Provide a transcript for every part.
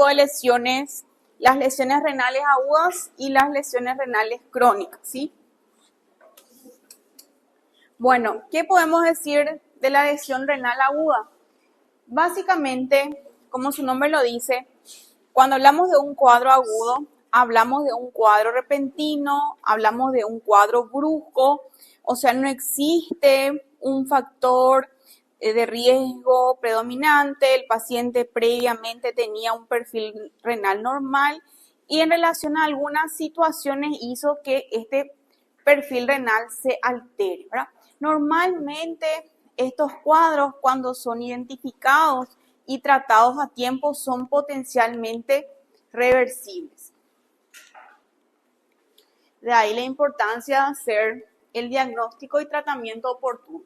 tipos de lesiones, las lesiones renales agudas y las lesiones renales crónicas, ¿sí? Bueno, ¿qué podemos decir de la lesión renal aguda? Básicamente, como su nombre lo dice, cuando hablamos de un cuadro agudo, hablamos de un cuadro repentino, hablamos de un cuadro brusco, o sea, no existe un factor de riesgo predominante, el paciente previamente tenía un perfil renal normal y en relación a algunas situaciones hizo que este perfil renal se altere, ¿verdad? Normalmente estos cuadros, cuando son identificados y tratados a tiempo, son potencialmente reversibles. De ahí la importancia de hacer el diagnóstico y tratamiento oportuno.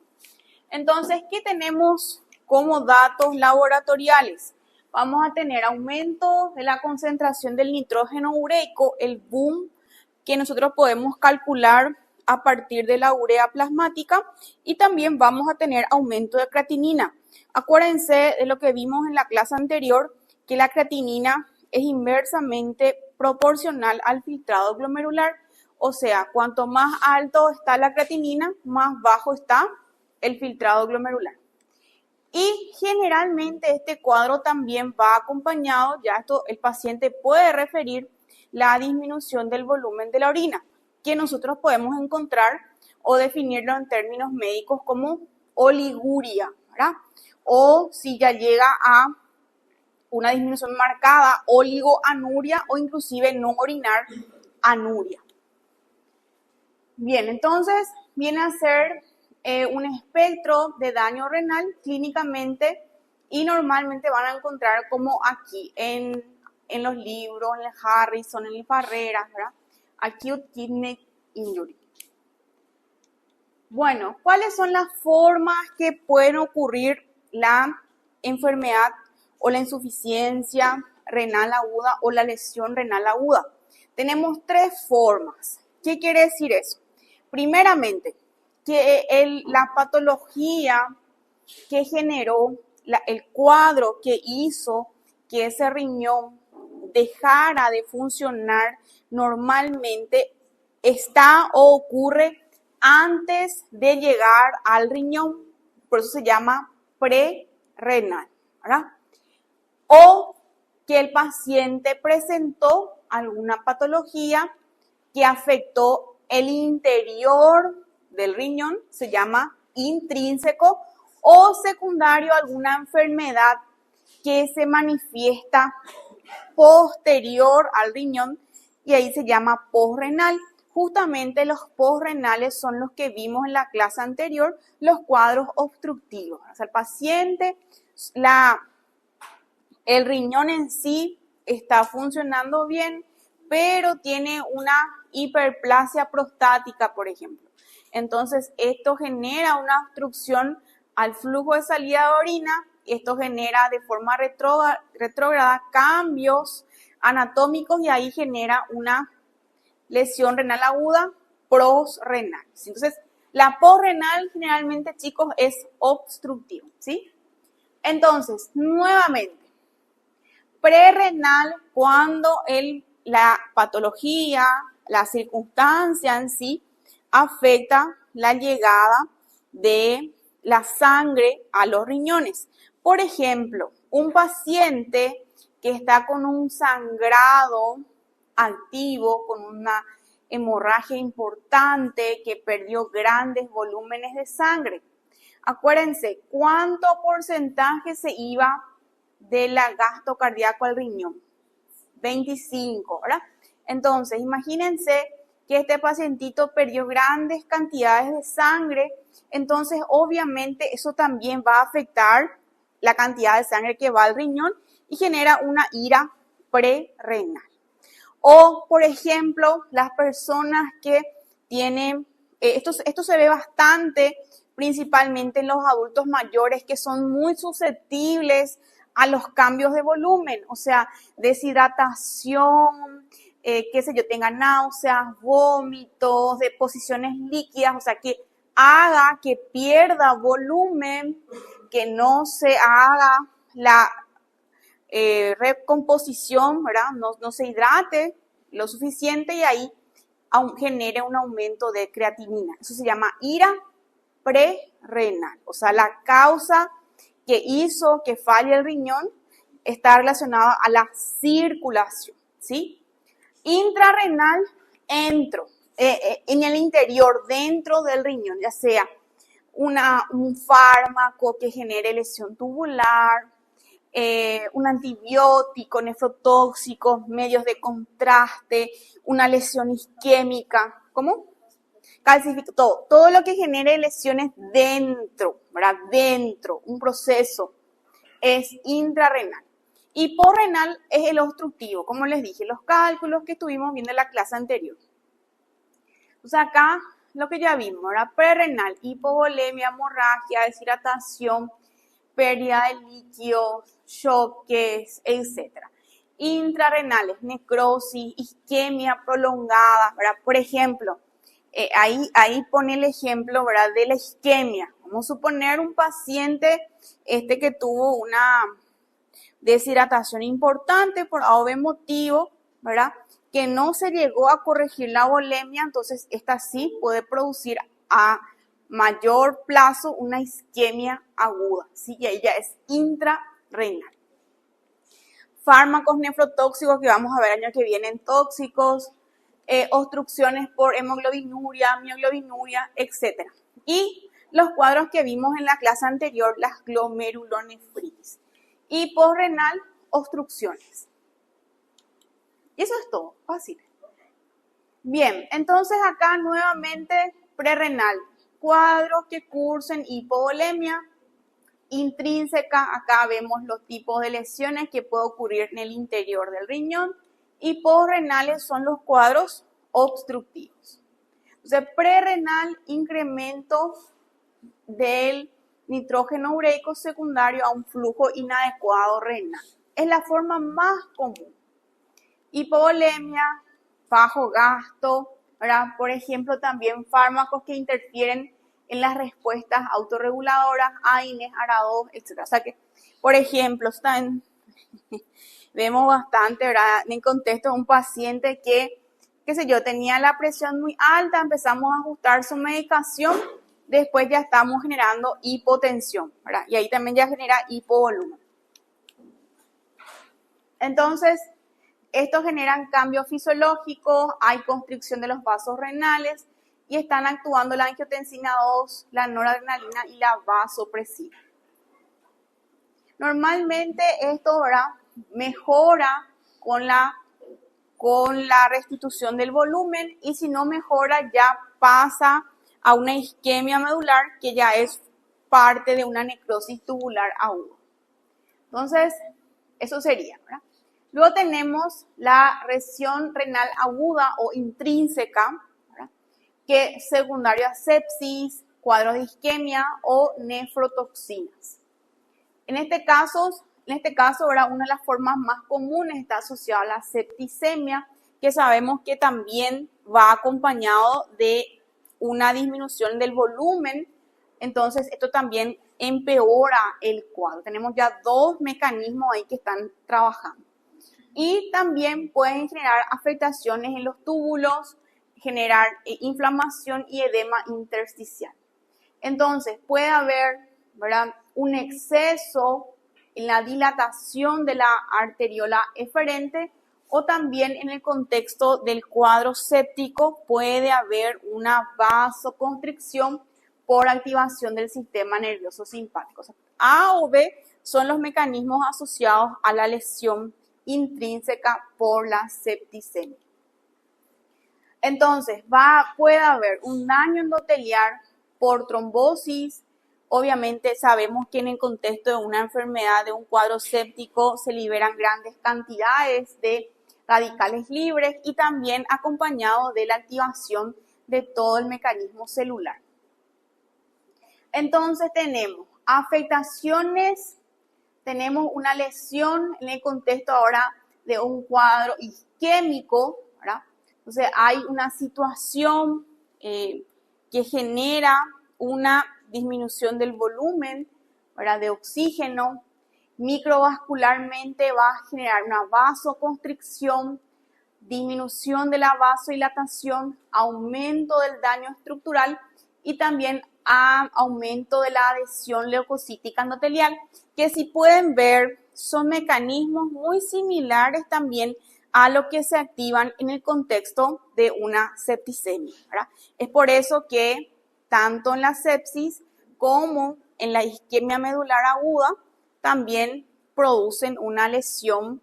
Entonces, ¿qué tenemos como datos laboratoriales? Vamos a tener aumento de la concentración del nitrógeno ureico, el boom, que nosotros podemos calcular a partir de la urea plasmática, y también vamos a tener aumento de creatinina. Acuérdense de lo que vimos en la clase anterior, que la creatinina es inversamente proporcional al filtrado glomerular, o sea, cuanto más alto está la creatinina, más bajo está el filtrado glomerular. Y generalmente este cuadro también va acompañado, ya esto el paciente puede referir la disminución del volumen de la orina, que nosotros podemos encontrar o definirlo en términos médicos como oliguria, ¿verdad? O si ya llega a una disminución marcada, oligoanuria o inclusive no orinar, anuria. Bien, entonces viene a ser un espectro de daño renal clínicamente y normalmente van a encontrar como aquí en los libros, en el Harrison, en el Farreras, ¿verdad? Acute Kidney Injury. Bueno, ¿cuáles son las formas que pueden ocurrir la enfermedad o la insuficiencia renal aguda o la lesión renal aguda? Tenemos tres formas. ¿Qué quiere decir eso? Primeramente, que la patología que generó, el cuadro que hizo que ese riñón dejara de funcionar normalmente está o ocurre antes de llegar al riñón, por eso se llama prerrenal, ¿verdad? O que el paciente presentó alguna patología que afectó el interior del riñón, se llama intrínseco, o secundario alguna enfermedad que se manifiesta posterior al riñón y ahí se llama posrenal. Justamente los posrenales son los que vimos en la clase anterior, los cuadros obstructivos. O sea, el paciente, el riñón en sí está funcionando bien, pero tiene una hiperplasia prostática, por ejemplo. Entonces, esto genera una obstrucción al flujo de salida de orina, y esto genera de forma retrógrada cambios anatómicos y ahí genera una lesión renal aguda prosrenal. Entonces, la posrenal generalmente, chicos, es obstructiva, ¿sí? Entonces, nuevamente, prerrenal cuando la patología, la circunstancia en sí, afecta la llegada de la sangre a los riñones. Por ejemplo, un paciente que está con un sangrado activo, con una hemorragia importante, que perdió grandes volúmenes de sangre. Acuérdense, ¿cuánto porcentaje se iba del gasto cardíaco al riñón? 25, ¿verdad? Entonces, imagínense que este pacientito perdió grandes cantidades de sangre, entonces obviamente eso también va a afectar la cantidad de sangre que va al riñón y genera una ira prerrenal. O, por ejemplo, las personas que tienen, esto se ve bastante, principalmente en los adultos mayores que son muy susceptibles a los cambios de volumen, o sea, deshidratación, qué sé yo, tenga náuseas, vómitos, deposiciones líquidas, o sea, que haga que pierda volumen, que no se haga recomposición, ¿verdad? No se hidrate lo suficiente y ahí genere un aumento de creatinina. Eso se llama ira prerrenal. O sea, la causa que hizo que falle el riñón está relacionada a la circulación, ¿sí? Intrarrenal, en el interior, dentro del riñón, ya sea un fármaco que genere lesión tubular, un antibiótico, nefrotóxicos, medios de contraste, una lesión isquémica, ¿cómo? Calcificado, todo lo que genere lesiones dentro, ¿verdad? Dentro, un proceso es intrarrenal. Hiporrenal es el obstructivo, como les dije, los cálculos que estuvimos viendo en la clase anterior. Entonces acá lo que ya vimos, ¿verdad? Prerrenal, hipovolemia, hemorragia, deshidratación, pérdida de líquidos, choques, etc. Intrarrenales, necrosis, isquemia prolongada, ¿verdad? Por ejemplo, ahí pone el ejemplo, ¿verdad? De la isquemia. Vamos a suponer un paciente que tuvo una deshidratación importante por A o B motivo, ¿verdad? Que no se llegó a corregir la volemia, entonces esta sí puede producir a mayor plazo una isquemia aguda, ¿sí? Y ahí ya es intrarrenal. Fármacos nefrotóxicos que vamos a ver el año que viene, tóxicos, obstrucciones por hemoglobinuria, mioglobinuria, etc. Y los cuadros que vimos en la clase anterior, las glomerulonefritis. Y posrenal, obstrucciones. Y eso es todo, fácil. Bien, entonces acá nuevamente prerrenal, cuadros que cursen hipovolemia intrínseca. Acá vemos los tipos de lesiones que pueden ocurrir en el interior del riñón. Y posrenales son los cuadros obstructivos. Entonces, prerrenal, incremento del nitrógeno ureico secundario a un flujo inadecuado renal. Es la forma más común. Hipovolemia, bajo gasto, ¿verdad? Por ejemplo, también fármacos que interfieren en las respuestas autorreguladoras, AINES, ARA2, etc. O sea que, por ejemplo, vemos bastante, ¿verdad? En contexto de un paciente que, qué sé yo, tenía la presión muy alta, empezamos a ajustar su medicación, después ya estamos generando hipotensión, ¿verdad? Y ahí también ya genera hipovolumen. Entonces, estos generan cambios fisiológicos, hay constricción de los vasos renales y están actuando la angiotensina 2, la noradrenalina y la vasopresina. Normalmente esto, ¿verdad?, mejora con la restitución del volumen y si no mejora ya pasa a una isquemia medular que ya es parte de una necrosis tubular aguda. Entonces, eso sería, ¿verdad? Luego tenemos la lesión renal aguda o intrínseca, ¿verdad?, que es secundaria a sepsis, cuadros de isquemia o nefrotoxinas. En este caso, ¿verdad?, una de las formas más comunes está asociada a la septicemia, que sabemos que también va acompañado de una disminución del volumen. Entonces, esto también empeora el cuadro. Tenemos ya dos mecanismos ahí que están trabajando. Y también pueden generar afectaciones en los túbulos, generar inflamación y edema intersticial. Entonces, puede haber, ¿verdad?, un exceso en la dilatación de la arteriola eferente o también en el contexto del cuadro séptico puede haber una vasoconstricción por activación del sistema nervioso simpático. O sea, A o B son los mecanismos asociados a la lesión intrínseca por la septicemia. Entonces, puede haber un daño endoteliar por trombosis. Obviamente sabemos que en el contexto de una enfermedad, de un cuadro séptico, se liberan grandes cantidades de radicales libres y también acompañado de la activación de todo el mecanismo celular. Entonces tenemos afectaciones, tenemos una lesión en el contexto ahora de un cuadro isquémico, ¿verdad? Entonces hay una situación que genera una disminución del volumen, ¿verdad?, de oxígeno Microvascularmente va a generar una vasoconstricción, disminución de la vasodilatación, aumento del daño estructural y también aumento de la adhesión leucocítica endotelial, que si pueden ver son mecanismos muy similares también a lo que se activan en el contexto de una septicemia, ¿verdad? Es por eso que tanto en la sepsis como en la isquemia medular aguda también producen una lesión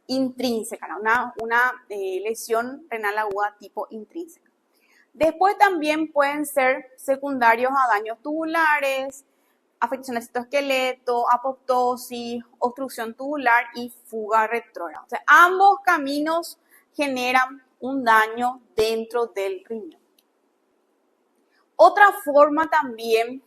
intrínseca, ¿no? una lesión renal aguda tipo intrínseca. Después también pueden ser secundarios a daños tubulares, afección del citoesqueleto, apoptosis, obstrucción tubular y fuga retrógrada. O sea, ambos caminos generan un daño dentro del riñón. Otra forma también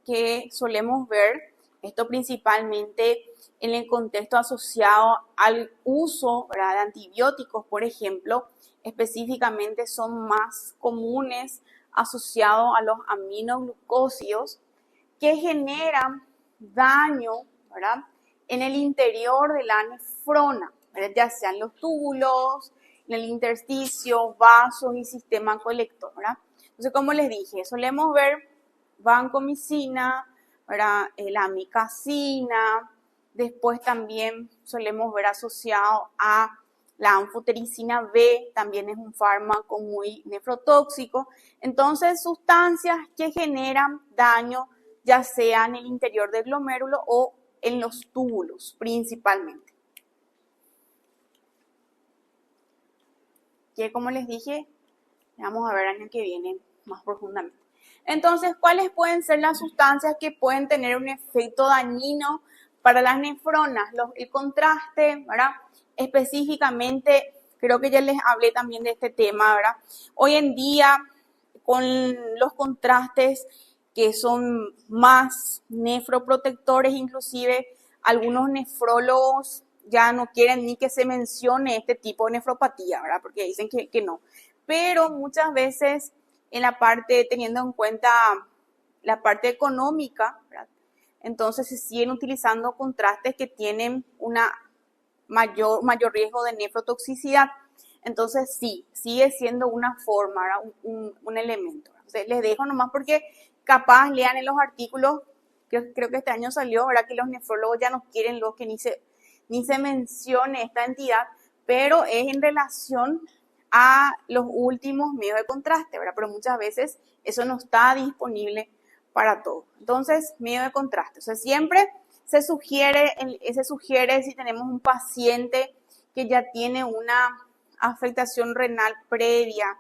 que solemos ver, esto principalmente en el contexto asociado al uso, ¿verdad?, de antibióticos, por ejemplo, específicamente son más comunes asociados a los aminoglucósidos que generan daño, ¿verdad?, en el interior de la nefrona, ¿verdad?, ya sean los túbulos, en el intersticio, vasos y sistema colector, ¿verdad? Entonces, como les dije, solemos ver vancomicina, ¿verdad?, la amikacina, después también solemos ver asociado a la anfotericina B, también es un fármaco muy nefrotóxico. Entonces, sustancias que generan daño, ya sea en el interior del glomérulo o en los túbulos principalmente. Que como les dije, vamos a ver el año que viene más profundamente. Entonces, ¿cuáles pueden ser las sustancias que pueden tener un efecto dañino para las nefronas? El contraste, ¿verdad? Específicamente, creo que ya les hablé también de este tema, ¿verdad? Hoy en día, con los contrastes que son más nefroprotectores, inclusive algunos nefrólogos ya no quieren ni que se mencione este tipo de nefropatía, ¿verdad? Porque dicen que no. Pero muchas veces en la parte, teniendo en cuenta la parte económica, ¿verdad?, entonces se siguen utilizando contrastes que tienen una mayor riesgo de nefrotoxicidad. Entonces sí, sigue siendo una forma, un elemento. Entonces, les dejo nomás porque capaz lean en los artículos, creo que este año salió, ¿verdad?, que los nefrólogos ya no quieren que ni se mencione esta entidad, pero es en relación a los últimos medios de contraste, ¿verdad? Pero muchas veces eso no está disponible para todos. Entonces, medio de contraste. O sea, siempre se sugiere si tenemos un paciente que ya tiene una afectación renal previa,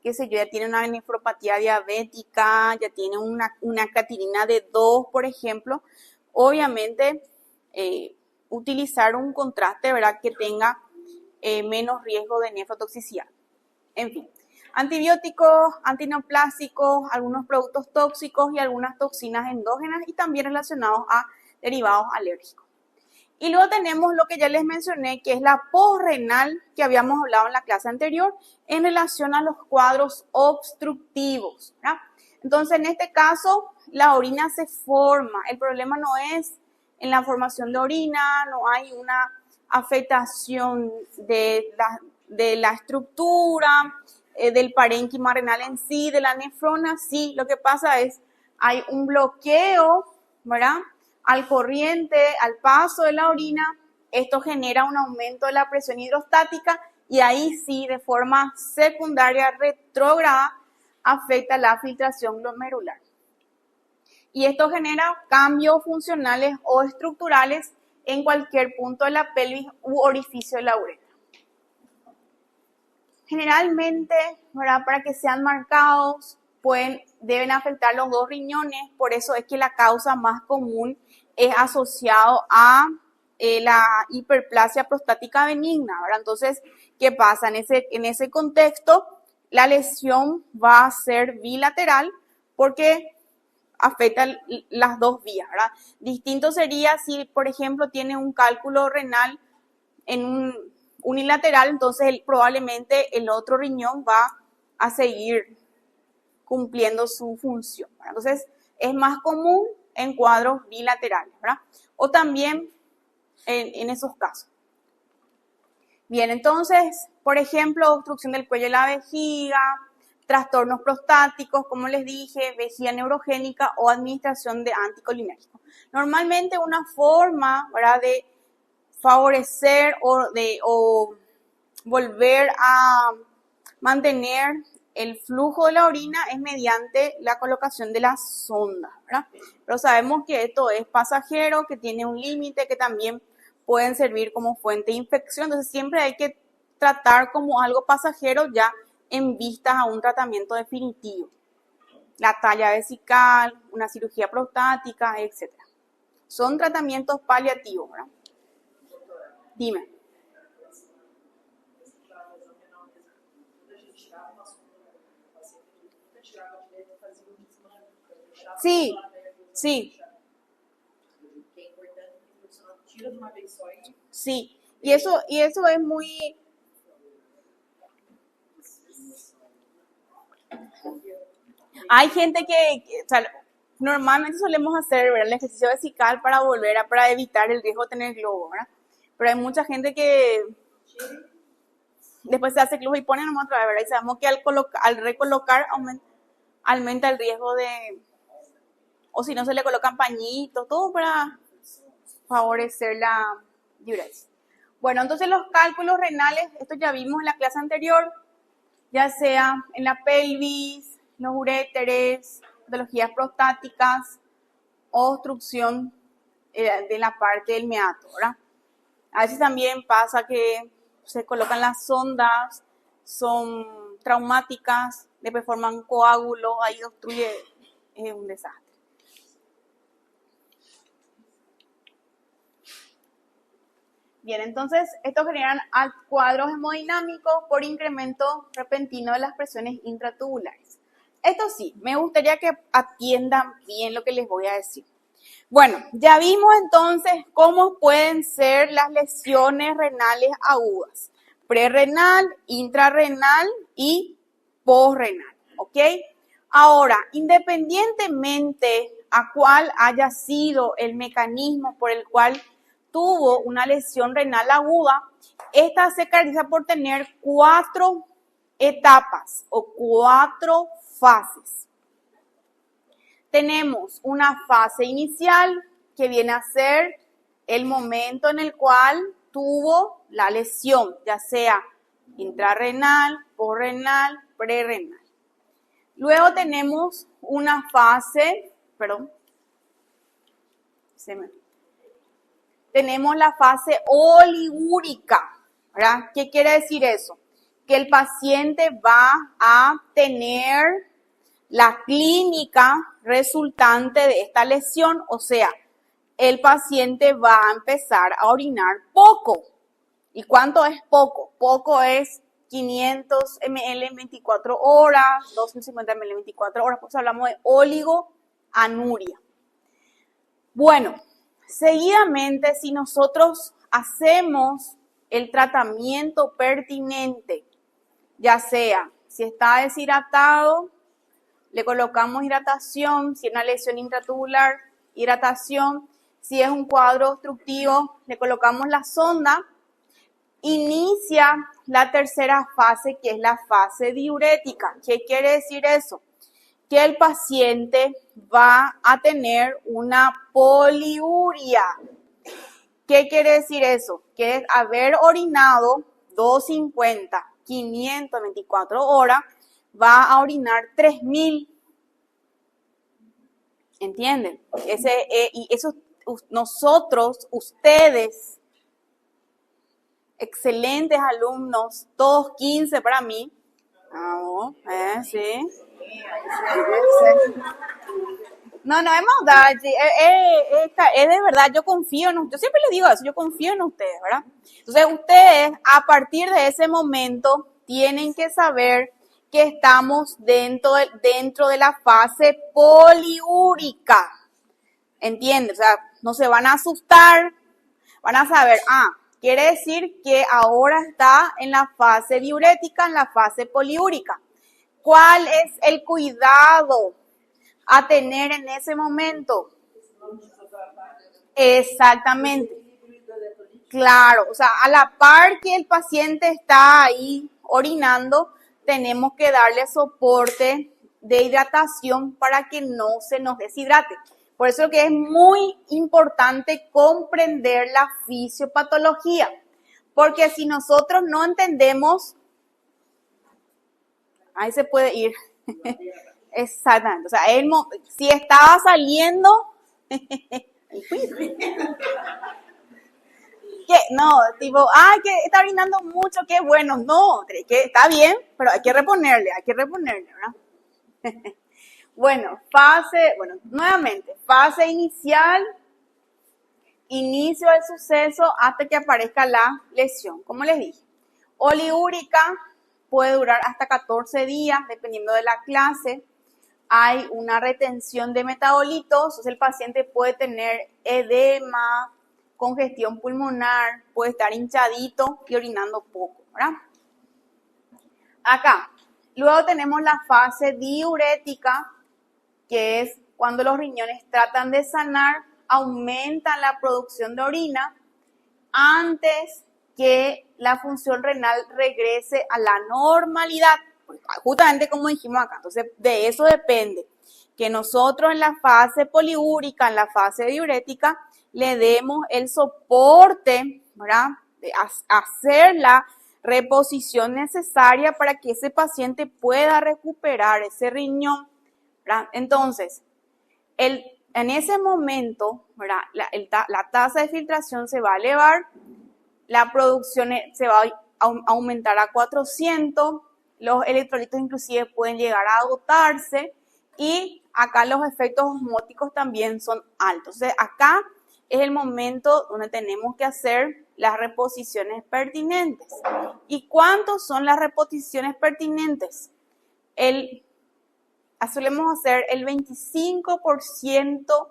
qué sé yo, ya tiene una nefropatía diabética, ya tiene una creatinina de 2, por ejemplo, obviamente utilizar un contraste, ¿verdad?, que tenga menos riesgo de nefrotoxicidad. En fin, antibióticos, antineoplásicos, algunos productos tóxicos y algunas toxinas endógenas y también relacionados a derivados alérgicos. Y luego tenemos lo que ya les mencioné, que es la posrenal, que habíamos hablado en la clase anterior, en relación a los cuadros obstructivos, ¿verdad? Entonces, en este caso, la orina se forma. El problema no es en la formación de orina, no hay una afectación de la estructura, del parénquima renal en sí, de la nefrona. Sí, lo que pasa es, hay un bloqueo, ¿verdad?, al corriente, al paso de la orina. Esto genera un aumento de la presión hidrostática y ahí sí, de forma secundaria retrógrada, afecta la filtración glomerular. Y esto genera cambios funcionales o estructurales en cualquier punto de la pelvis u orificio de la uretra. Generalmente, ¿verdad?, para que sean marcados, deben afectar los dos riñones, por eso es que la causa más común es asociado a la hiperplasia prostática benigna, ¿verdad? Entonces, ¿qué pasa? En ese contexto, la lesión va a ser bilateral porque afecta las dos vías, ¿verdad? Distinto sería si, por ejemplo, tiene un cálculo renal en un unilateral, entonces probablemente el otro riñón va a seguir cumpliendo su función, ¿verdad? Entonces, es más común en cuadros bilaterales, ¿verdad? O también en esos casos. Bien, entonces, por ejemplo, obstrucción del cuello de la vejiga, trastornos prostáticos, como les dije, vejiga neurogénica o administración de anticolinérgicos. Normalmente una forma, ¿verdad?, de favorecer o volver a mantener el flujo de la orina es mediante la colocación de la sonda, ¿verdad? Pero sabemos que esto es pasajero, que tiene un límite, que también pueden servir como fuente de infección. Entonces siempre hay que tratar como algo pasajero ya en vistas a un tratamiento definitivo. La talla vesical, una cirugía prostática, etc. Son tratamientos paliativos, ¿verdad? Dime. Sí, sí, sí. Y eso es muy... Hay gente o sea, normalmente solemos hacer, ¿verdad?, el ejercicio vesical para evitar el riesgo de tener globo, ¿verdad? Pero hay mucha gente que después se hace globo y pone nomás otra vez, ¿verdad? Y sabemos que al recolocar aumenta el riesgo de... O si no, se le colocan pañitos, todo para favorecer la diuresis. Bueno, entonces los cálculos renales, esto ya vimos en la clase anterior, ya sea en la pelvis, los uréteres, patologías prostáticas, obstrucción de la parte del meato, ¿verdad? A veces también pasa que se colocan las sondas, son traumáticas, después forman coágulos, ahí obstruye, es un desastre. Bien, entonces estos generan cuadros hemodinámicos por incremento repentino de las presiones intratubulares. Esto sí, me gustaría que atiendan bien lo que les voy a decir. Bueno, ya vimos entonces cómo pueden ser las lesiones renales agudas. Prerrenal, intrarrenal y posrenal, ¿ok? Ahora, independientemente a cuál haya sido el mecanismo por el cual tuvo una lesión renal aguda, esta se caracteriza por tener 4 etapas o 4 fases. Tenemos una fase inicial que viene a ser el momento en el cual tuvo la lesión, ya sea intrarrenal, posrenal, prerrenal. Luego tenemos una fase, tenemos la fase oligúrica, ¿verdad? ¿Qué quiere decir eso? Que el paciente va a tener la clínica resultante de esta lesión, o sea, el paciente va a empezar a orinar poco. ¿Y cuánto es poco? Poco es 500 ml en 24 horas, 250 ml en 24 horas, pues hablamos de oligoanuria. Bueno, seguidamente, si nosotros hacemos el tratamiento pertinente, ya sea si está deshidratado, le colocamos hidratación, si es una lesión intratubular, hidratación, si es un cuadro obstructivo, le colocamos la sonda, inicia la tercera fase, que es la fase diurética. ¿Qué quiere decir eso? Que el paciente va a tener una poliuria. ¿Qué quiere decir eso? Que es haber orinado 250, 524 horas, va a orinar 3000. ¿Entienden? Y eso nosotros, ustedes, excelentes alumnos, todos 15 para mí. Sí. No, es maldad, es de verdad, yo confío en ustedes, yo siempre les digo eso, yo confío en ustedes, ¿verdad? Entonces ustedes, a partir de ese momento, tienen que saber que estamos dentro de la fase poliúrica, ¿entiendes? O sea, no se van a asustar, van a saber, quiere decir que ahora está en la fase diurética, en la fase poliúrica. ¿Cuál es el cuidado a tener en ese momento? Exactamente. Claro, o sea, a la par que el paciente está ahí orinando, tenemos que darle soporte de hidratación para que no se nos deshidrate. Por eso que es muy importante comprender la fisiopatología, porque si nosotros no entendemos, ahí se puede ir. Exactamente, o sea, si estaba saliendo, que no, tipo, que está orinando mucho, qué bueno, no, que está bien, pero hay que reponerle, ¿verdad? Bueno, nuevamente, fase inicial, inicio del suceso hasta que aparezca la lesión, como les dije. Oliúrica puede durar hasta 14 días, dependiendo de la clase. Hay una retención de metabolitos, entonces el paciente puede tener edema, congestión pulmonar, puede estar hinchadito y orinando poco, ¿verdad? Acá, luego tenemos la fase diurética, que es cuando los riñones tratan de sanar, aumentan la producción de orina antes que la función renal regrese a la normalidad, justamente como dijimos acá. Entonces, de eso depende que nosotros en la fase poliúrica, en la fase diurética, le demos el soporte, ¿verdad? De hacer la reposición necesaria para que ese paciente pueda recuperar ese riñón, ¿verdad? Entonces, en ese momento, ¿verdad? La tasa de filtración se va a elevar, la producción se va a aumentar a 400, los electrolitos inclusive pueden llegar a agotarse y acá los efectos osmóticos también son altos. Entonces, acá es el momento donde tenemos que hacer las reposiciones pertinentes. ¿Y cuántos son las reposiciones pertinentes? Solemos hacer el 25%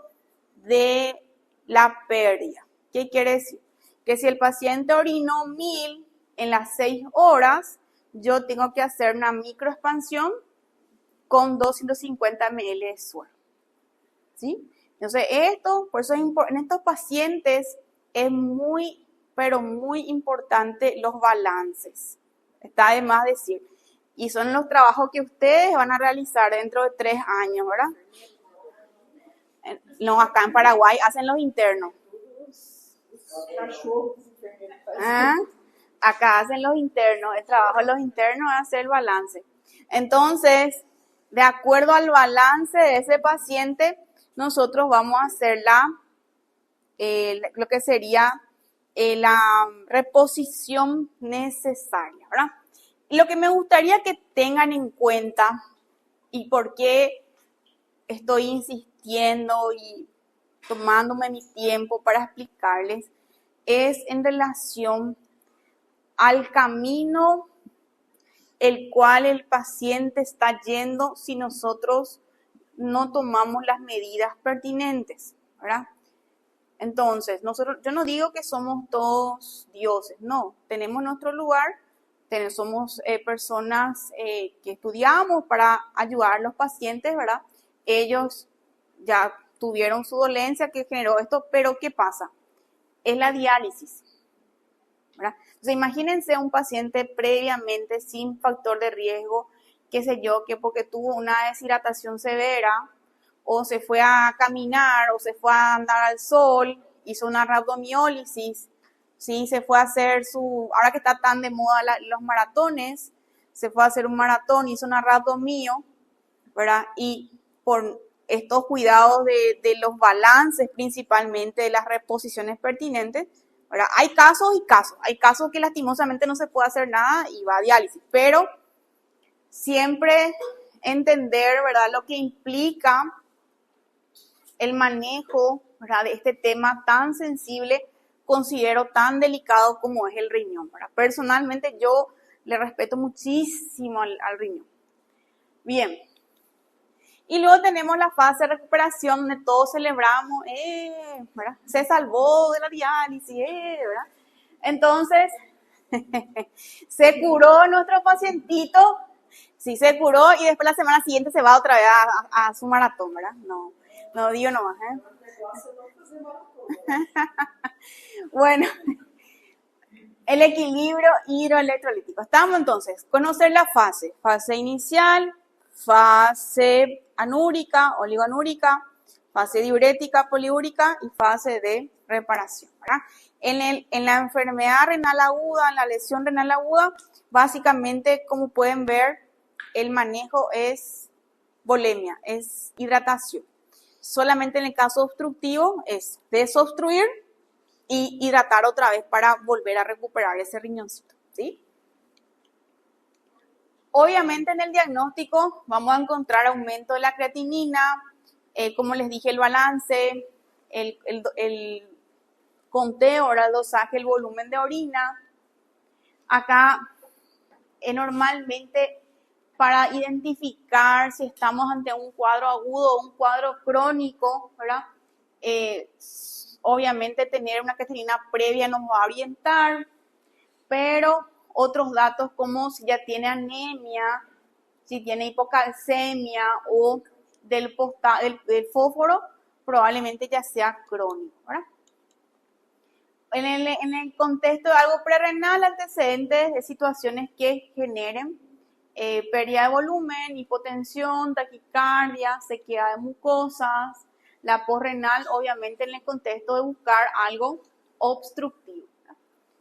de la pérdida. ¿Qué quiere decir? Que si el paciente orinó 1000 en las 6 horas, yo tengo que hacer una microexpansión con 250 ml de suero. ¿Sí? Entonces, por eso en estos pacientes es muy, pero muy importante los balances. Está de más decir. Y son los trabajos que ustedes van a realizar dentro de 3 años, ¿verdad? No, acá en Paraguay hacen los internos. Acá hacen los internos, el trabajo de los internos es hacer el balance. Entonces, de acuerdo al balance de ese paciente, nosotros vamos a hacer lo que sería la reposición necesaria, ¿verdad? Y lo que me gustaría que tengan en cuenta, y por qué estoy insistiendo y tomándome mi tiempo para explicarles, es en relación al camino el cual el paciente está yendo si nosotros no tomamos las medidas pertinentes, ¿verdad? Entonces, yo no digo que somos todos dioses, no, tenemos nuestro lugar, somos personas que estudiamos para ayudar a los pacientes, ¿verdad? Ellos ya tuvieron su dolencia que generó esto, pero ¿qué pasa? Es la diálisis, ¿verdad? Entonces, imagínense un paciente previamente sin factor de riesgo, qué sé yo, que porque tuvo una deshidratación severa, o se fue a caminar, o se fue a andar al sol, hizo una rhabdomiólisis, ¿sí? Se fue a hacer ahora que está tan de moda los maratones, se fue a hacer un maratón, hizo una rhabdomio, ¿verdad? Y por estos cuidados de los balances, principalmente de las reposiciones pertinentes, ¿verdad? Hay casos y casos. Hay casos que lastimosamente no se puede hacer nada y va a diálisis, pero siempre entender, ¿verdad?, lo que implica el manejo, ¿verdad?, de este tema tan sensible, considero tan delicado como es el riñón, ¿verdad? Personalmente yo le respeto muchísimo al riñón. Bien. Y luego tenemos la fase de recuperación donde todos celebramos, ¿verdad? Se salvó de la diálisis, ¿verdad? Entonces, se curó nuestro pacientito, sí se curó y después la semana siguiente se va otra vez a su maratón, ¿verdad? No digo nomás, Bueno, El equilibrio hidroelectrolítico. Estamos entonces, conocer la fase inicial, fase anúrica, oligoanúrica, fase diurética, poliúrica y fase de reparación, ¿verdad? En la enfermedad renal aguda, en la lesión renal aguda, básicamente, como pueden ver, el manejo es volemia, es hidratación. Solamente en el caso obstructivo es desobstruir y hidratar otra vez para volver a recuperar ese riñoncito, ¿sí? Obviamente en el diagnóstico vamos a encontrar aumento de la creatinina, como les dije, el balance, el conteo, ahora el dosaje, el volumen de orina. Acá normalmente para identificar si estamos ante un cuadro agudo o un cuadro crónico, ¿verdad? Obviamente tener una creatinina previa nos va a orientar, pero otros datos como si ya tiene anemia, si tiene hipocalcemia o del fósforo, probablemente ya sea crónico, ¿verdad? En el contexto de algo prerrenal, antecedentes de situaciones que generen pérdida de volumen, hipotensión, taquicardia, sequedad de mucosas, la posrenal, obviamente en el contexto de buscar algo obstructivo. ¿Verdad?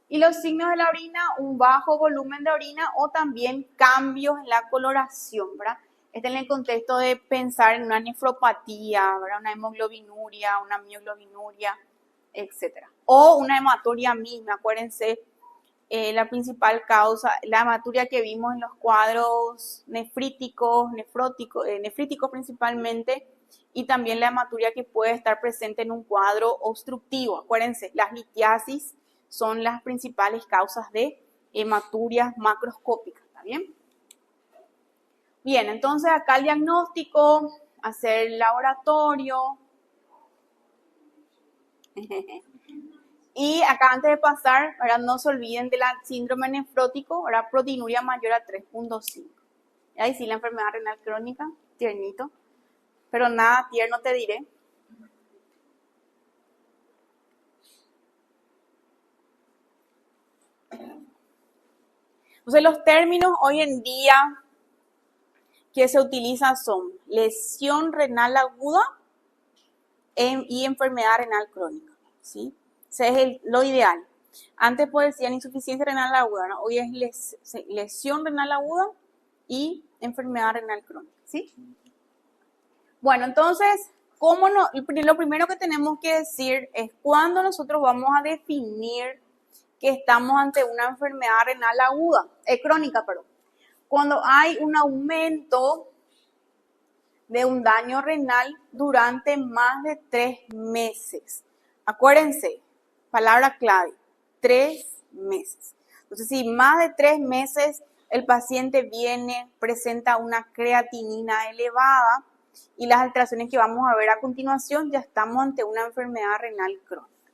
Y los signos de la orina, un bajo volumen de orina o también cambios en la coloración, ¿verdad? Este en el contexto de pensar en una nefropatía, ¿verdad? Una hemoglobinuria, una mioglobinuria, etcétera. O una hematuria misma, acuérdense, la principal causa, la hematuria que vimos en los cuadros nefríticos principalmente, y también la hematuria que puede estar presente en un cuadro obstructivo. Acuérdense, las litiasis son las principales causas de hematurias macroscópicas, ¿está bien? Bien, entonces acá el diagnóstico, hacer el laboratorio. Y acá antes de pasar, ¿verdad? No se olviden de la síndrome nefrótico, ¿verdad? Proteinuria mayor a 3.5. Y ahí sí la enfermedad renal crónica, tiernito. Pero nada tierno te diré. Entonces los términos hoy en día que se utilizan son lesión renal aguda y enfermedad renal crónica, ¿sí? Ese es lo ideal. Antes pues decían insuficiencia renal aguda, ¿no? Hoy es lesión renal aguda y enfermedad renal crónica, ¿sí? Bueno, entonces, lo primero que tenemos que decir es cuándo nosotros vamos a definir que estamos ante una enfermedad renal aguda, crónica, perdón. Cuando hay un aumento de un daño renal durante más de 3 meses. Acuérdense, palabra clave, 3 meses. Entonces, si más de 3 meses el paciente viene, presenta una creatinina elevada y las alteraciones que vamos a ver a continuación, ya estamos ante una enfermedad renal crónica.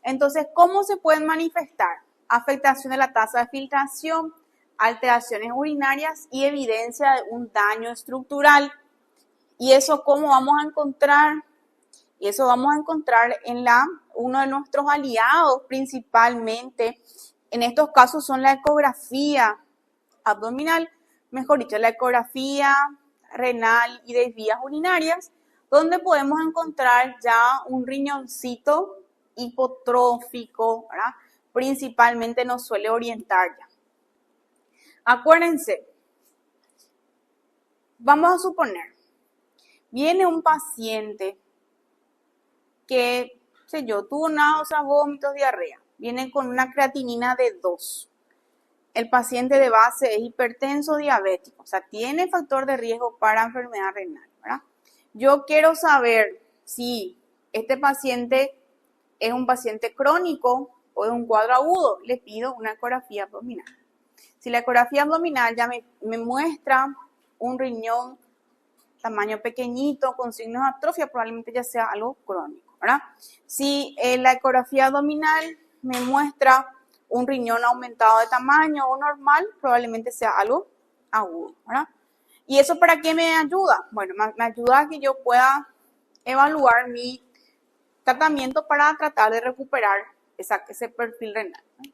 Entonces, ¿cómo se pueden manifestar? Afectación de la tasa de filtración, alteraciones urinarias y evidencia de un daño estructural. ¿Y eso cómo vamos a encontrar? Y eso vamos a encontrar en uno de nuestros aliados principalmente. En estos casos son la ecografía abdominal, mejor dicho, la ecografía renal y de vías urinarias, donde podemos encontrar ya un riñoncito hipotrófico, ¿verdad? Principalmente nos suele orientar ya. Acuérdense, vamos a suponer, viene un paciente que, tuvo náuseas, vómitos, diarrea. Viene con una creatinina de 2. El paciente de base es hipertenso diabético, o sea, tiene factor de riesgo para enfermedad renal, ¿verdad? Yo quiero saber si este paciente es un paciente crónico o es un cuadro agudo. Le pido una ecografía abdominal. Si la ecografía abdominal ya me muestra un riñón tamaño pequeñito, con signos de atrofia, probablemente ya sea algo crónico, ¿verdad? Si la ecografía abdominal me muestra un riñón aumentado de tamaño o normal, probablemente sea algo agudo, ¿verdad? ¿Y eso para qué me ayuda? Bueno, me ayuda a que yo pueda evaluar mi tratamiento para tratar de recuperar ese perfil renal, ¿no?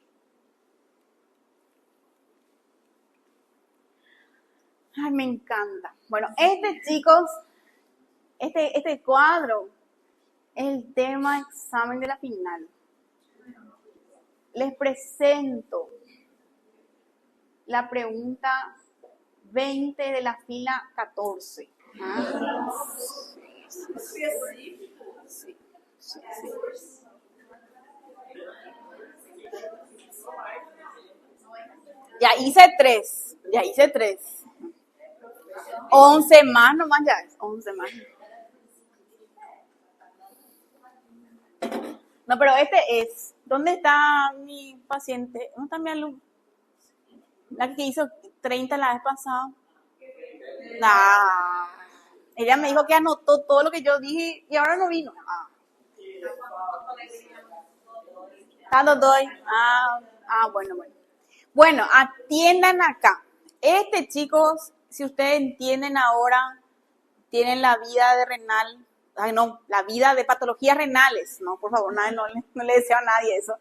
Ay, me encanta. Bueno, chicos, este cuadro es el tema examen de la final. Les presento la pregunta 20 de la fila 14. ¿Ah? Sí. Ya hice tres. 11 más nomás ya es. 11 más. No, pero ¿dónde está mi paciente? ¿Dónde está mi alumno? La que hizo 30 la vez pasada. Nah. Ella me dijo que anotó todo lo que yo dije y ahora no vino. Doy. Bueno. Bueno, atiendan acá. Chicos, si ustedes entienden ahora, tienen la vida de renal, la vida de patologías renales, no, por favor, no le deseo a nadie eso.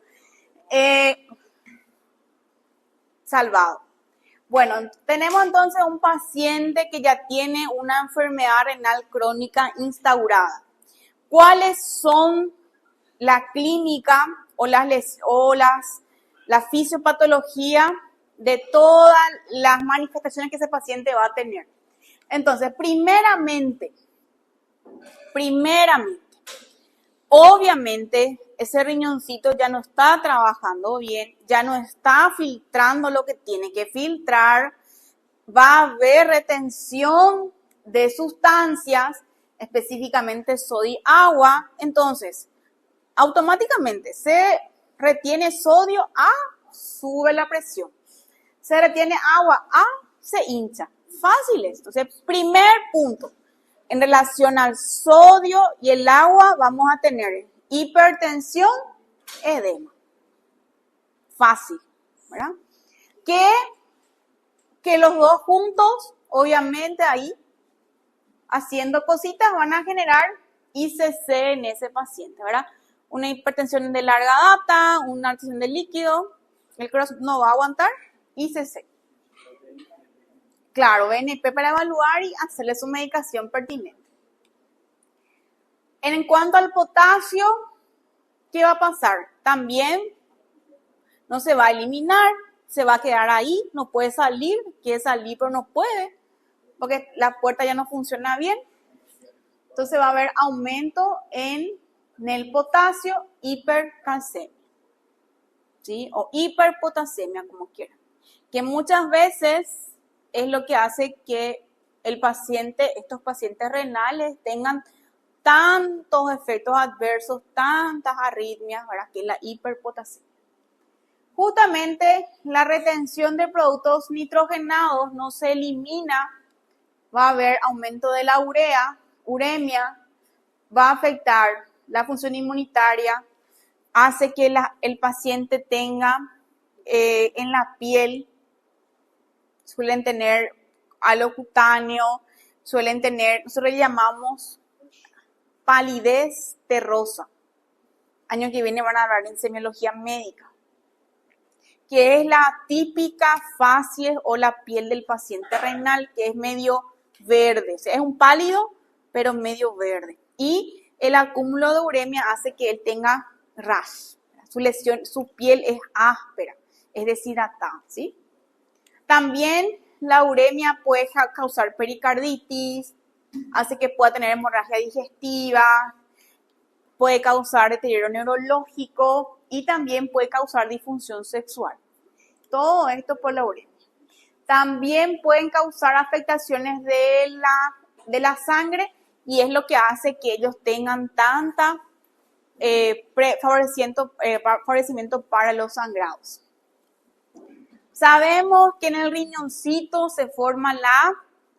Salvado. Bueno, tenemos entonces un paciente que ya tiene una enfermedad renal crónica instaurada. ¿Cuáles son la clínica o la fisiopatología de todas las manifestaciones que ese paciente va a tener? Entonces, primeramente, obviamente, ese riñoncito ya no está trabajando bien, ya no está filtrando lo que tiene que filtrar, va a haber retención de sustancias, específicamente sodio y agua. Entonces, automáticamente se retiene sodio, sube la presión. Se retiene agua, se hincha. Fáciles. Entonces, primer punto. En relación al sodio y el agua vamos a tener hipertensión, edema. Fácil, ¿verdad? Que los dos juntos, obviamente ahí, haciendo cositas, van a generar ICC en ese paciente, ¿verdad? Una hipertensión de larga data, una retención de líquido, el corazón no va a aguantar, ICC. Claro, BNP para evaluar y hacerle su medicación pertinente. En cuanto al potasio, ¿qué va a pasar? También no se va a eliminar, se va a quedar ahí, no puede salir, quiere salir pero no puede, porque la puerta ya no funciona bien. Entonces va a haber aumento en el potasio, hipercalcemia, ¿sí? O hiperpotasemia, como quieran. Que muchas veces es lo que hace que estos pacientes renales tengan tantos efectos adversos, tantas arritmias, ¿verdad? Que es la hiperpotasemia. Justamente la retención de productos nitrogenados no se elimina, va a haber aumento de la uremia, va a afectar la función inmunitaria, hace que el paciente tenga en la piel, suelen tener halo cutáneo, nosotros le llamamos palidez terrosa. Año que viene van a hablar en semiología médica, que es la típica facies o la piel del paciente renal, que es medio verde, o sea, es un pálido, pero medio verde. Y el acúmulo de uremia hace que él tenga rash. Su piel es áspera, es deshidratada, ¿sí? También la uremia puede causar pericarditis, hace que pueda tener hemorragia digestiva, puede causar deterioro neurológico y también puede causar disfunción sexual. Todo esto por la uremia. También pueden causar afectaciones de la sangre y es lo que hace que ellos tengan tanta favorecimiento para los sangrados. Sabemos que en el riñoncito se forma la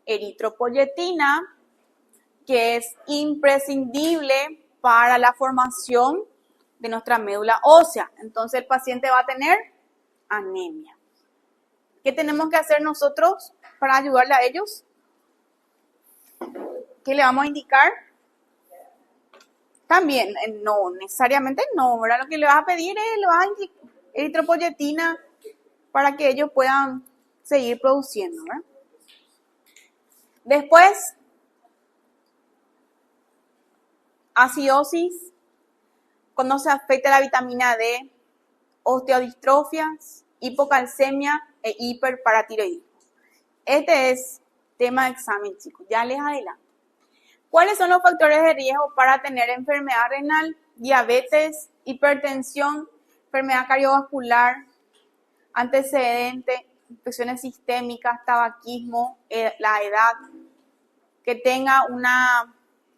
eritropoyetina, que es imprescindible para la formación de nuestra médula ósea. Entonces el paciente va a tener anemia. ¿Qué tenemos que hacer nosotros para ayudarle a ellos? ¿Qué le vamos a indicar? También, no, necesariamente no, ¿verdad? Lo que le vas a pedir es, le vas a indicar eritropoyetina para que ellos puedan seguir produciendo, ¿verdad? Después, acidosis, cuando se afecta la vitamina D, osteodistrofias, hipocalcemia e hiperparatiroidismo. Este es tema de examen, chicos. Ya les adelanto. ¿Cuáles son los factores de riesgo para tener enfermedad renal, diabetes, hipertensión, enfermedad cardiovascular, antecedente, infecciones sistémicas, tabaquismo, la edad, que tenga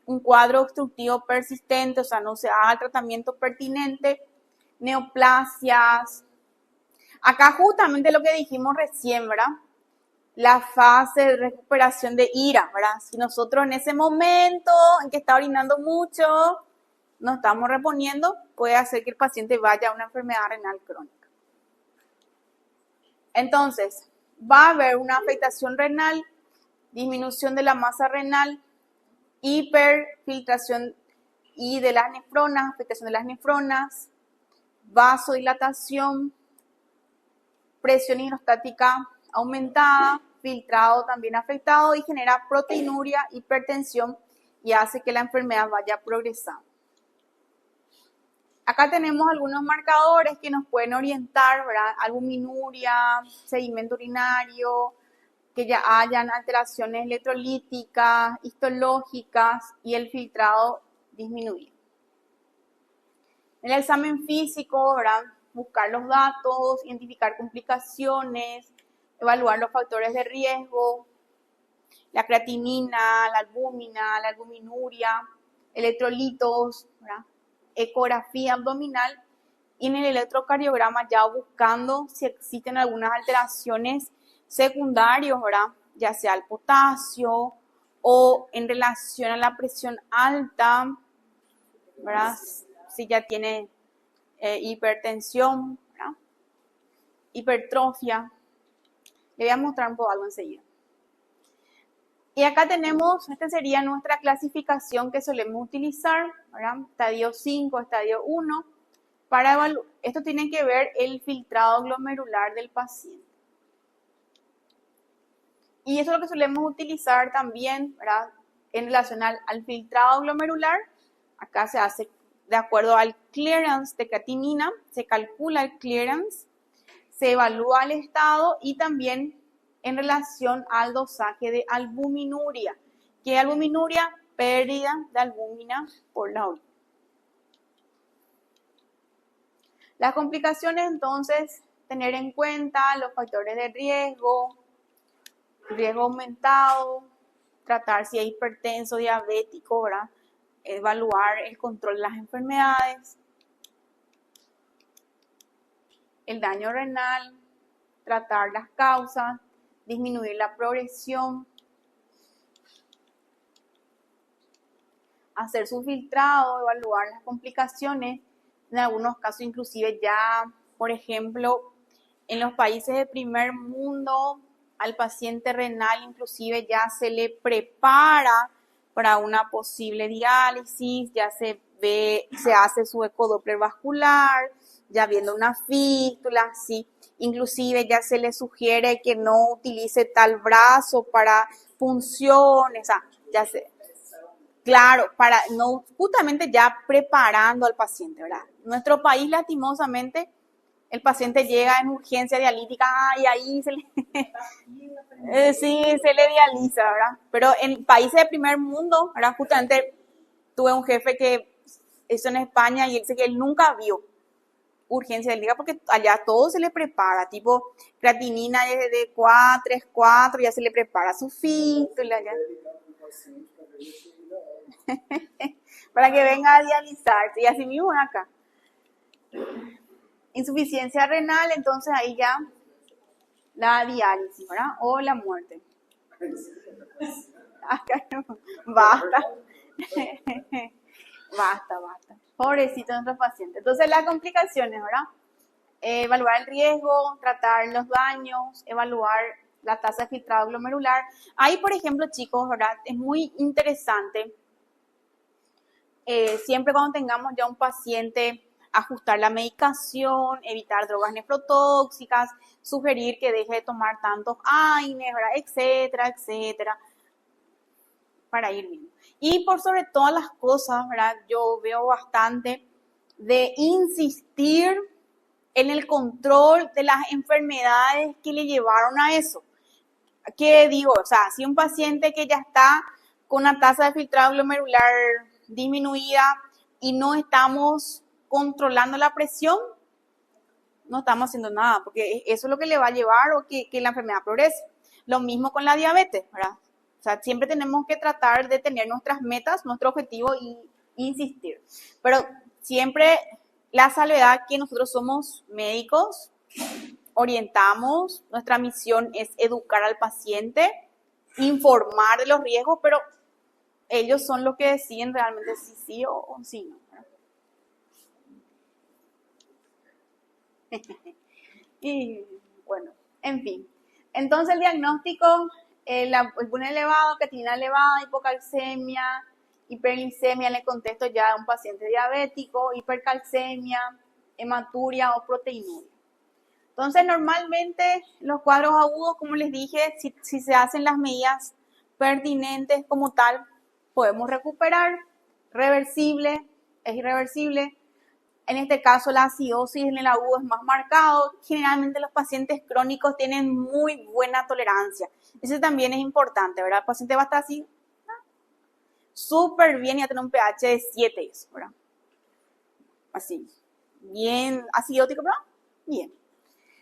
un cuadro obstructivo persistente, o sea, no se haga el tratamiento pertinente, neoplasias? Acá justamente lo que dijimos recién, ¿verdad? La fase de recuperación de ira, ¿verdad? Si nosotros en ese momento en que está orinando mucho, nos estamos reponiendo, puede hacer que el paciente vaya a una enfermedad renal crónica. Entonces, va a haber una afectación renal, disminución de la masa renal, hiperfiltración y de las nefronas, afectación de las nefronas, vasodilatación, presión hidrostática aumentada, filtrado también afectado y genera proteinuria, hipertensión y hace que la enfermedad vaya progresando. Acá tenemos algunos marcadores que nos pueden orientar, ¿verdad? Albuminuria, sedimento urinario, que ya hayan alteraciones electrolíticas, histológicas y el filtrado disminuido. En el examen físico, ¿verdad? Buscar los datos, identificar complicaciones, evaluar los factores de riesgo, la creatinina, la albúmina, la albuminuria, electrolitos, ¿verdad? Ecografía abdominal y en el electrocardiograma ya buscando si existen algunas alteraciones secundarias, ¿verdad? Ya sea el potasio o en relación a la presión alta, ¿verdad? Si ya tiene hipertensión, ¿verdad? Hipertrofia. Le voy a mostrar un poco algo enseguida. Y acá tenemos, esta sería nuestra clasificación que solemos utilizar, ¿verdad? Estadio 5, estadio 1. Para evaluar, esto tiene que ver el filtrado glomerular del paciente. Y eso es lo que solemos utilizar también, ¿verdad? En relación al filtrado glomerular. Acá se hace de acuerdo al clearance de creatinina, se calcula el clearance, se evalúa el estado y también en relación al dosaje de albuminuria. ¿Qué es albuminuria? Pérdida de albúmina por la orina. Las complicaciones, entonces, tener en cuenta los factores de riesgo aumentado, tratar si es hipertenso, diabético, ¿verdad? Evaluar el control de las enfermedades, el daño renal, tratar las causas, disminuir la progresión, hacer su filtrado, evaluar las complicaciones, en algunos casos inclusive ya, por ejemplo, en los países de primer mundo, al paciente renal inclusive ya se le prepara para una posible diálisis, ya se hace su ecodoppler vascular, ya viendo una fístula, sí. Inclusive ya se le sugiere que no utilice tal brazo para punciones, ya se, claro, para no, justamente ya preparando al paciente, ¿verdad? Nuestro país, lastimosamente, el paciente llega en urgencia dialítica y ahí se le, sí, se le dializa, ¿verdad? Pero en países de primer mundo, ¿verdad? Justamente tuve un jefe que hizo en España y él dice que él nunca vio urgencia dialítica porque allá todo se le prepara, tipo creatinina de 4, 3, 4, ya se le prepara su fístula, ya. Para que venga a dializarse y así mismo acá. Insuficiencia renal, entonces ahí ya la diálisis, ¿verdad? O la muerte. Acá no, basta. Basta. Pobrecito nuestro paciente. Entonces las complicaciones, ¿verdad? Evaluar el riesgo, tratar los daños, evaluar la tasa de filtrado glomerular. Ahí, por ejemplo, chicos, ¿verdad? Es muy interesante. Siempre cuando tengamos ya un paciente, ajustar la medicación, evitar drogas nefrotóxicas, sugerir que deje de tomar tantos AINES, ¿verdad? Etcétera, etcétera. para ir viendo. Y por sobre todas las cosas, ¿verdad? Yo veo bastante de insistir en el control de las enfermedades que le llevaron a eso. ¿Qué digo? O sea, si un paciente que ya está con una tasa de filtrado glomerular disminuida y no estamos controlando la presión, no estamos haciendo nada, porque eso es lo que le va a llevar o que la enfermedad progrese. Lo mismo con la diabetes, ¿verdad? O sea, siempre tenemos que tratar de tener nuestras metas, nuestro objetivo y insistir. Pero siempre la salvedad que nosotros somos médicos, orientamos, nuestra misión es educar al paciente, informar de los riesgos, pero ellos son los que deciden realmente si sí o si no. Y bueno, en fin. Entonces el diagnóstico, el pulmón elevado, creatinina elevada, hipocalcemia, hiperglicemia en el contexto ya de un paciente diabético, hipercalcemia, hematuria o proteinuria. Entonces normalmente los cuadros agudos, como les dije, si se hacen las medidas pertinentes como tal, podemos recuperar, reversible, es irreversible. En este caso, la acidosis en el agudo es más marcado. Generalmente los pacientes crónicos tienen muy buena tolerancia. Eso también es importante, ¿verdad? El paciente va a estar así, súper bien y va a tener un pH de 7, ¿verdad? Así, bien acidótico, ¿verdad? Bien.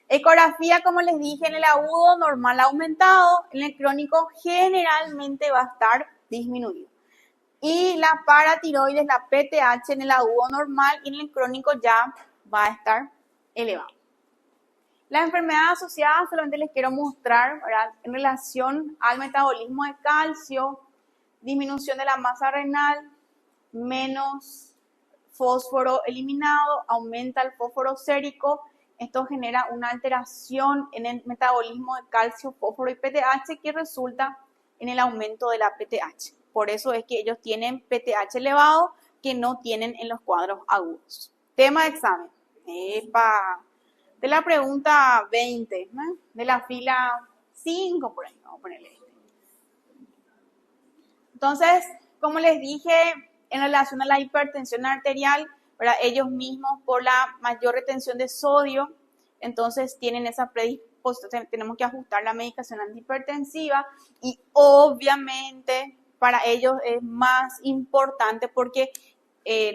Ecografía, como les dije, en el agudo normal aumentado, en el crónico generalmente va a estar disminuido. Y la paratiroides, la PTH en el agudo normal y en el crónico ya va a estar elevado. La enfermedad asociada solamente les quiero mostrar, ¿verdad? En relación al metabolismo de calcio, disminución de la masa renal, menos fósforo eliminado, aumenta el fósforo sérico. Esto genera una alteración en el metabolismo de calcio, fósforo y PTH que resulta en el aumento de la PTH. Por eso es que ellos tienen PTH elevado que no tienen en los cuadros agudos. Tema de examen. De la pregunta 20, ¿no? De la fila 5, por ahí, vamos a ponerle 20. Entonces, como les dije, en relación a la hipertensión arterial, ¿verdad? Ellos mismos por la mayor retención de sodio, entonces tienen esa predisposición, tenemos que ajustar la medicación antihipertensiva y obviamente para ellos es más importante porque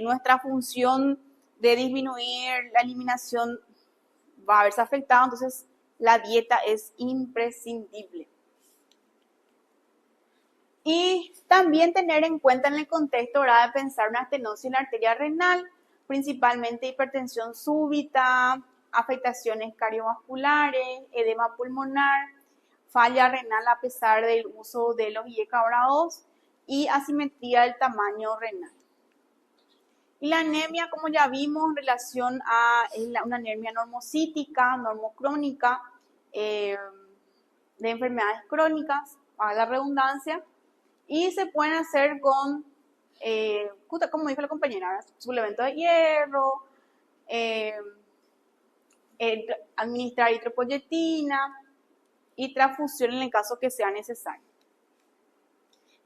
nuestra función de disminuir la eliminación va a verse afectada, entonces la dieta es imprescindible. Y también tener en cuenta en el contexto, ¿verdad?, de pensar una estenosis en la arteria renal, principalmente hipertensión súbita, afectaciones cardiovasculares, edema pulmonar, falla renal a pesar del uso de los IECA-2 y asimetría del tamaño renal. Y la anemia, como ya vimos, en relación a una anemia normocítica, normocrónica, de enfermedades crónicas, a la redundancia, y se pueden hacer con, como dijo la compañera, suplemento de hierro, administrar eritropoyetina y transfusión en el caso que sea necesario.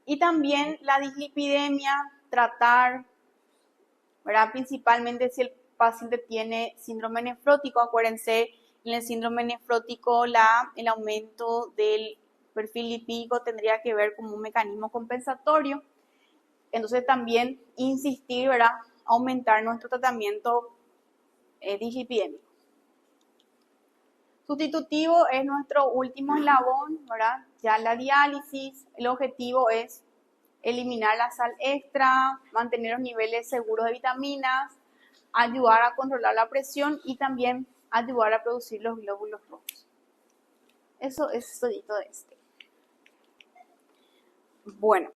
Y también la dislipidemia, tratar, ¿verdad? Principalmente si el paciente tiene síndrome nefrótico. Acuérdense, en el síndrome nefrótico el aumento del perfil lipídico tendría que ver como un mecanismo compensatorio. Entonces también insistir, ¿verdad?, aumentar nuestro tratamiento dislipidémico. Sustitutivo es nuestro último eslabón, ¿verdad? Ya la diálisis, el objetivo es eliminar la sal extra, mantener los niveles seguros de vitaminas, ayudar a controlar la presión y también ayudar a producir los glóbulos rojos. Eso es todito de este. Bueno.